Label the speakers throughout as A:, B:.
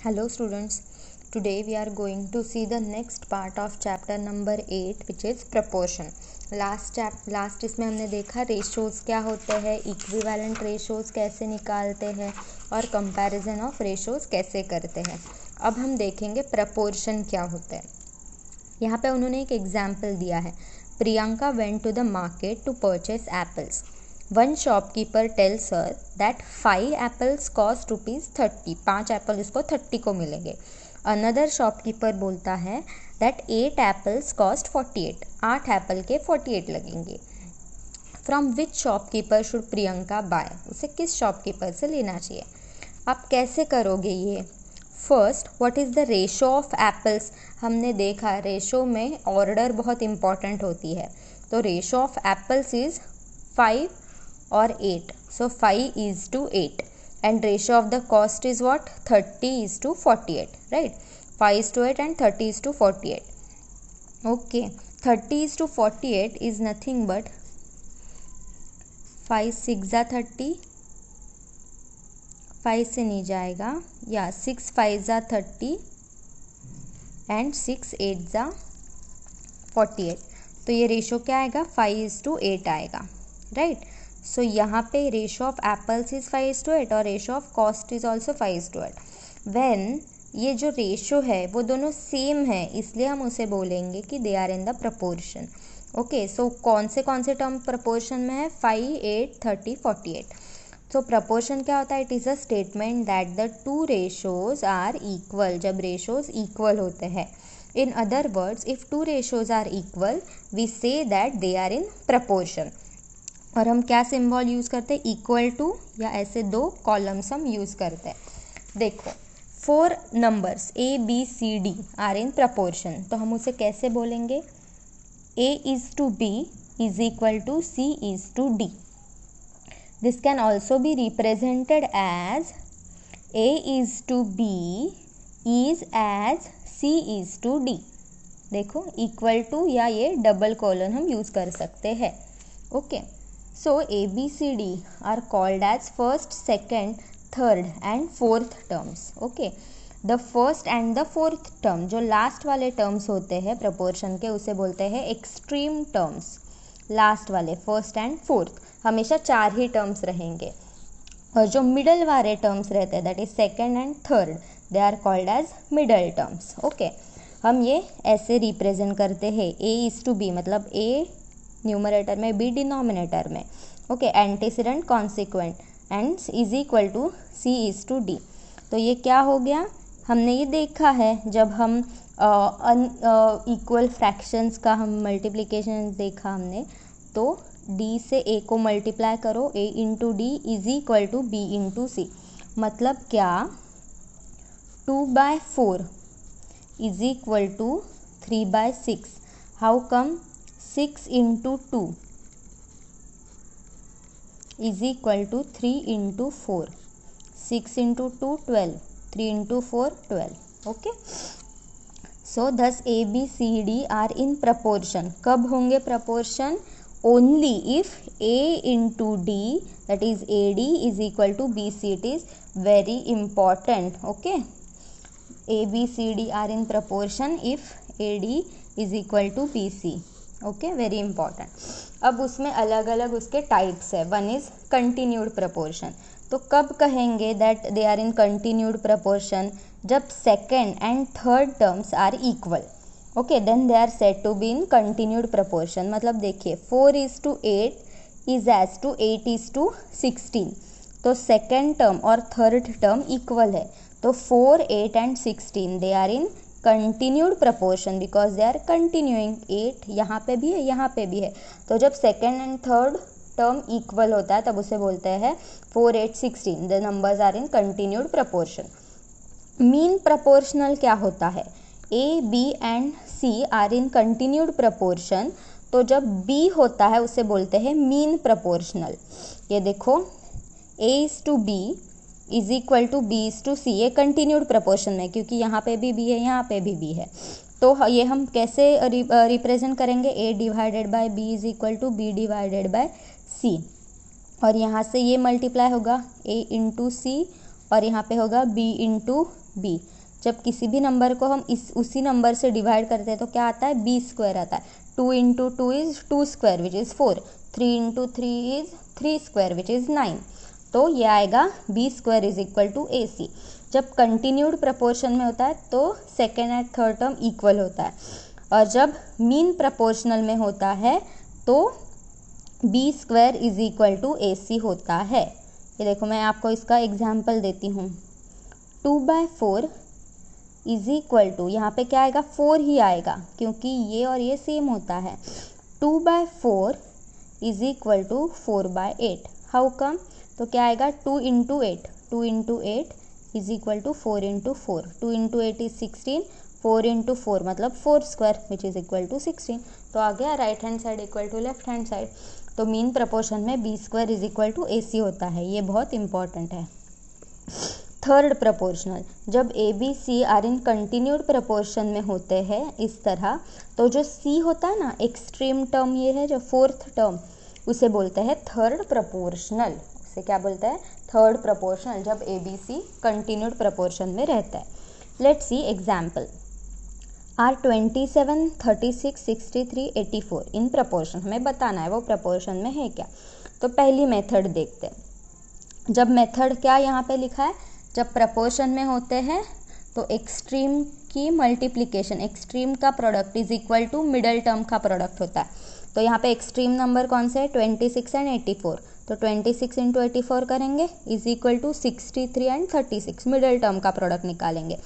A: Hello students, today we are going to see the next part of chapter number 8 which is proportion. Last इसमें हमने देखा ratios क्या होते हैं, equivalent ratios कैसे निकालते हैं और कंपैरिजन ऑफ रेशोज़ कैसे करते हैं. अब हम देखेंगे प्रपोर्शन क्या होते हैं. यहाँ पे उन्होंने एक एग्जाम्पल दिया है. Priyanka went to the market to purchase apples. One shopkeeper tells her that 5 apples cost ₹30. 5 Apple उसको 30 को मिलेंगे. Another shopkeeper बोलता है that 8 apples cost 48. 8 एप्पल के 48 लगेंगे. From which shopkeeper should Priyanka buy? उसे किस शॉपकीपर से लेना चाहिए. आप कैसे करोगे ये. First, what is the ratio of apples. हमने देखा रेशो में ऑर्डर बहुत इंपॉर्टेंट होती है. तो ratio of apples is 5 or 8. So 5 is to 8 and ratio of the cost is what? 30 is to 48, right? 5 is to 8 and 30 is to 48. Okay, 30 is to 48 is nothing but 5 6 जा 30, 5 से नहीं जाएगा या 6 5 जा 30 and 6 8 जा 48. तो ये रेशो क्या आएगा? 5 is to 8 आएगा, right? सो यहाँ पे रेशो ऑफ एप्पल्स इज़ 5:8 और ratio of cost is also 5:8. When ये जो रेशो है वो दोनों सेम है इसलिए हम उसे बोलेंगे कि they are in the proportion. Okay, so कौन से टर्म प्रपोर्शन में है? 5 8 30 48. सो प्रपोर्शन क्या होता है? It is a statement that the two ratios are equal. जब रेशोज इक्वल होते हैं. In other words, if two ratios are equal we say that they are in proportion. और हम क्या सिंबल यूज़ करते हैं? इक्वल टू या ऐसे 2 कॉलम्स हम यूज़ करते हैं. देखो 4 numbers ABCD are in proportion. तो हम उसे कैसे बोलेंगे? A is to B is equal to C is to D. This can also be represented as A is to B is as C is to D. देखो equal to या ये double colon हम use कर सकते हैं. Okay, so ABCD are called as first, second, third and fourth terms. Okay, the first and the fourth term जो last वाले terms होते हैं प्रपोर्शन के उसे बोलते हैं एक्सट्रीम टर्म्स. लास्ट वाले फर्स्ट एंड फोर्थ हमेशा 4 ही टर्म्स रहेंगे और जो मिडल वाले टर्म्स रहते हैं that is second and third they are called as middle terms. Okay, हम ये ऐसे रिप्रेजेंट करते हैं A is to B मतलब A न्यूमरेटर में B डिनोमिनेटर में. Okay, antecedent consequent and is equal to C is to D. तो ये क्या हो गया? हमने ये देखा है जब हम इक्वल फ्रैक्शंस का हम मल्टीप्लिकेशन देखा हमने. तो D से A को मल्टीप्लाई करो, A into D is equal to B into C. मतलब क्या? 2/4 is equal to 3/6. How come? 6 into 2 is equal to 3 into 4. 6 into 2 12. 3 into 4 12. Okay. So thus A, B, C, D are in proportion. कब होंगे proportion? Only if A into D that is AD is equal to BC. It is very important. Okay. A, B, C, D are in proportion if AD is equal to BC. Okay, very important. अब उसमें अलग अलग उसके types है. One is continued proportion. तो कब कहेंगे that they are in continued proportion? जब second and third terms are equal. Okay, then they are said to be in continued proportion. मतलब देखिए 4 is to 8 is as to 8 is to 16. तो second term और थर्ड term equal है. तो 4 8 and 16 they are in continued proportion because they are continuing. 8 यहाँ पे भी है, यहाँ पे भी है. तो जब second and third term equal होता है तब उसे बोलते हैं 4 8 16 the numbers are in continued proportion. Mean proportional क्या होता है? A, B and C are in continued proportion. तो जब B होता है उसे बोलते हैं मीन प्रपोर्शनल. ये देखो A is to B is equal to B is to C. ये कंटिन्यूड प्रपोर्शन में क्योंकि यहाँ पे भी B है, यहाँ पे भी B है. तो ये हम कैसे रिप्रेजेंट करेंगे? A divided by B is equal to B divided by C. और यहाँ से ये मल्टीप्लाई होगा A इंटू C और यहाँ पे होगा B इंटू b। जब किसी भी नंबर को हम उसी नंबर से डिवाइड करते हैं तो क्या आता है, b स्क्वायर आता है। 2 into 2 is 2 square which is 4, 3 into 3 is 3 square which is 9। तो ये आएगा b square is equal to ac। जब कंटिन्यूड प्रपोर्शन में होता है तो second and third term equal होता है, और जब मीन प्रपोर्शनल में होता है तो b square is equal to ac होता है। ये देखो मैं आपको इसका एग्जाम्पल देती हूँ। 2/4 इज इक्वल टू, यहाँ पे क्या आएगा, 4 ही आएगा क्योंकि ये और ये सेम होता है। 2/4 is equal to 4/8। How come, तो क्या आएगा 2 into 8, 2 into 8 is equal to 4 into 4, 2 into 8 is 16, 4 into 4 मतलब 4 square which is equal to 16। तो आ गया right hand side equal to left hand side. तो मीन प्रपोर्शन में b square is equal to ac होता है, ये बहुत इंपॉर्टेंट है। थर्ड प्रपोर्शनल, जब a b c are in continued proportion में होते हैं इस तरह, तो जो c होता है ना, एक्सट्रीम टर्म ये है जो फोर्थ टर्म, उसे बोलते हैं थर्ड प्रपोर्शनल। उसे क्या बोलते हैं, थर्ड प्रपोर्शनल, जब a b c continued proportion में रहता है। Let's see example. Are 27, 36, 63, 84 in proportion, हमें बताना है वो प्रपोर्शन में है क्या। तो पहली मेथड देखते हैं। जब मेथड क्या यहाँ पे लिखा है, जब प्रपोर्शन में होते हैं तो एक्सट्रीम की मल्टीप्लिकेशन, एक्सट्रीम का product is equal to middle term का प्रोडक्ट होता है। तो यहाँ पे एक्सट्रीम नंबर कौन से है, 26 एंड 84। तो 26 इंटू 84 करेंगे is equal to 63 and 36, middle term का प्रोडक्ट निकालेंगे,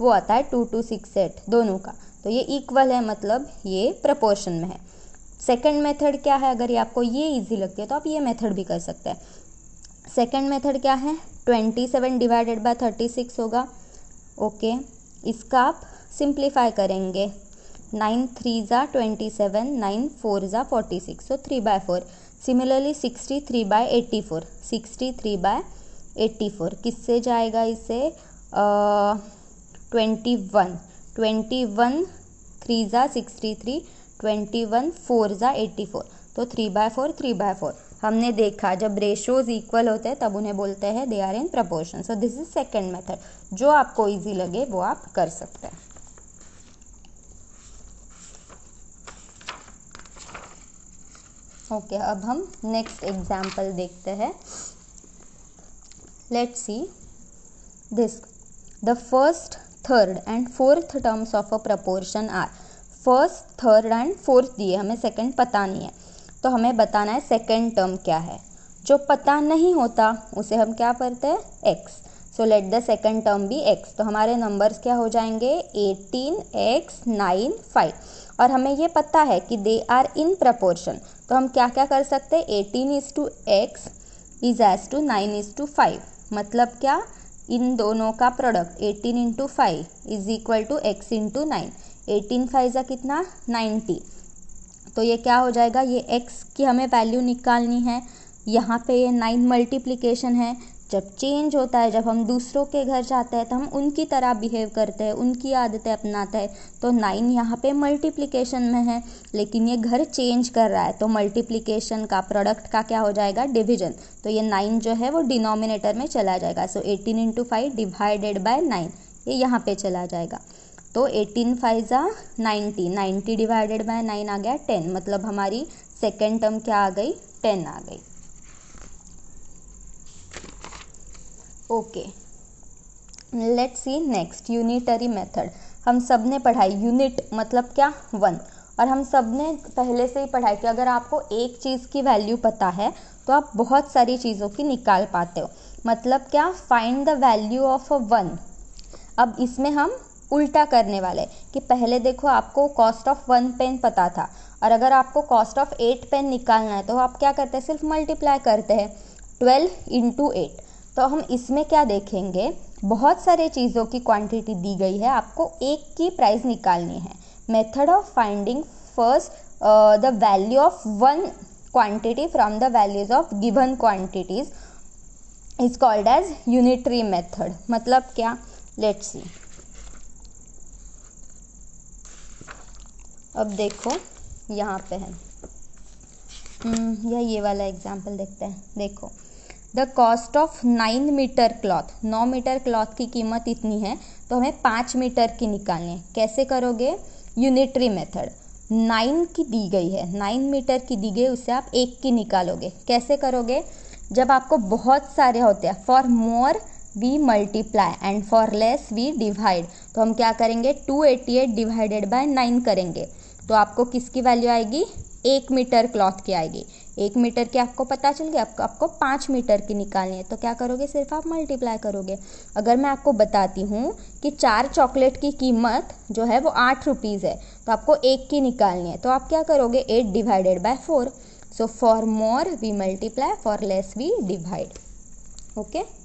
A: वो आता है 2268 दोनों का। तो ये इक्वल है, मतलब ये प्रपोर्शन में है। सेकंड मेथड क्या है, अगर ये आपको ये इजी लगती है तो आप ये मेथड भी कर सकते हैं। सेकंड मेथड क्या है, 27 डिवाइडेड बाय 36 होगा। ओके, इसका आप सिंप्लीफाई करेंगे, 9 3 ज़ा 27, 9 4 ज़ा 46, सो 3/4। सिमिलरली 63/84, 63/84 किससे जाएगा, इससे 21 3 ज़ा 63, 21 4 ज़ा 84, तो 3/4 3/4। हमने देखा जब रेशोज इक्वल होते हैं तब उन्हें बोलते हैं they are in proportion. So this is second method, जो आपको इजी लगे वो आप कर सकते हैं। ओके, अब हम नेक्स्ट एग्जाम्पल देखते हैं। Let's see this, the first, third and fourth terms of a proportion are. First, third and fourth दिए, हमें सेकंड पता नहीं है, तो हमें बताना है सेकंड टर्म क्या है। जो पता नहीं होता उसे हम क्या करते हैं, x। So let the second term be x। तो हमारे नंबर्स क्या हो जाएंगे, 18, x, 9, 5। और हमें ये पता है कि दे आर इन प्रपोर्शन, तो हम क्या क्या कर सकते हैं, 18:x इज एज टू 9:5। मतलब क्या, इन दोनों का product 18 into 5 is equal to x into 9। 18 5 ज़ा कितना, 90। तो ये क्या हो जाएगा, ये x की हमें वैल्यू निकालनी है। यहाँ पे ये 9 मल्टीप्लिकेशन है। जब चेंज होता है, जब हम दूसरों के घर जाते हैं तो हम उनकी तरह बिहेव करते हैं, उनकी आदतें अपनाते हैं। तो 9 यहाँ पे मल्टीप्लिकेशन में है, लेकिन ये घर चेंज कर रहा है, तो मल्टीप्लिकेशन का प्रोडक्ट का क्या हो जाएगा, डिवीजन। तो ये 9 जो है वो डिनोमिनेटर में चला जाएगा। सो 18 इंटू 5 डिवाइडेड बाय 9, ये यहाँ पे चला जाएगा। तो 18 5 ज़ा 90, 90 डिवाइडेड बाय 9 आ गया 10। मतलब हमारी सेकेंड टर्म क्या आ गई, 10 आ गई। Okay, let's see next, unitary method. हम सब ने पढ़ाई, यूनिट मतलब क्या, 1। और हम सब ने पहले से ही पढ़ाई कि अगर आपको एक चीज़ की वैल्यू पता है तो आप बहुत सारी चीज़ों की निकाल पाते हो। मतलब क्या, find the value of a 1। अब इसमें हम उल्टा करने वाले कि पहले देखो आपको कॉस्ट ऑफ 1 पेन पता था, और अगर आपको कॉस्ट ऑफ 8 पेन निकालना है तो आप क्या करते हैं, सिर्फ मल्टीप्लाई करते हैं, 12 इंटू 8। तो हम इसमें क्या देखेंगे, बहुत सारे चीज़ों की क्वांटिटी दी गई है, आपको एक की प्राइस निकालनी है। Method of finding first the value of 1 quantity from the values of given quantities is called as unitary method. मतलब क्या, लेट्स सी। अब देखो यहाँ पे है, या ये वाला एग्जाम्पल देखते हैं। देखो the cost of 9 metre cloth, 9 metre cloth की कीमत इतनी है, तो हमें 5 मीटर की निकालनी है। कैसे करोगे? Unitary method. 9 की दी गई है, 9 मीटर की दी गई, उससे आप 1 की निकालोगे। कैसे करोगे? जब आपको बहुत सारे होते हैं, for more we multiply and for less we divide, तो हम क्या करेंगे? 288 डिवाइडेड बाय 9 करेंगे, तो आपको किसकी वैल्यू आएगी? 1 मीटर क्लॉथ की आएगी। 1 मीटर की आपको पता चल गया, आपको 5 मीटर की निकालनी है, तो क्या करोगे? सिर्फ आप मल्टीप्लाई करोगे। अगर मैं आपको बताती हूँ कि 4 चॉकलेट की कीमत जो है वो 8 रुपीज़ है, तो आपको 1 की निकालनी है, तो आप क्या करोगे? 8 divided by 4। So for more we multiply, for less we divide. Okay.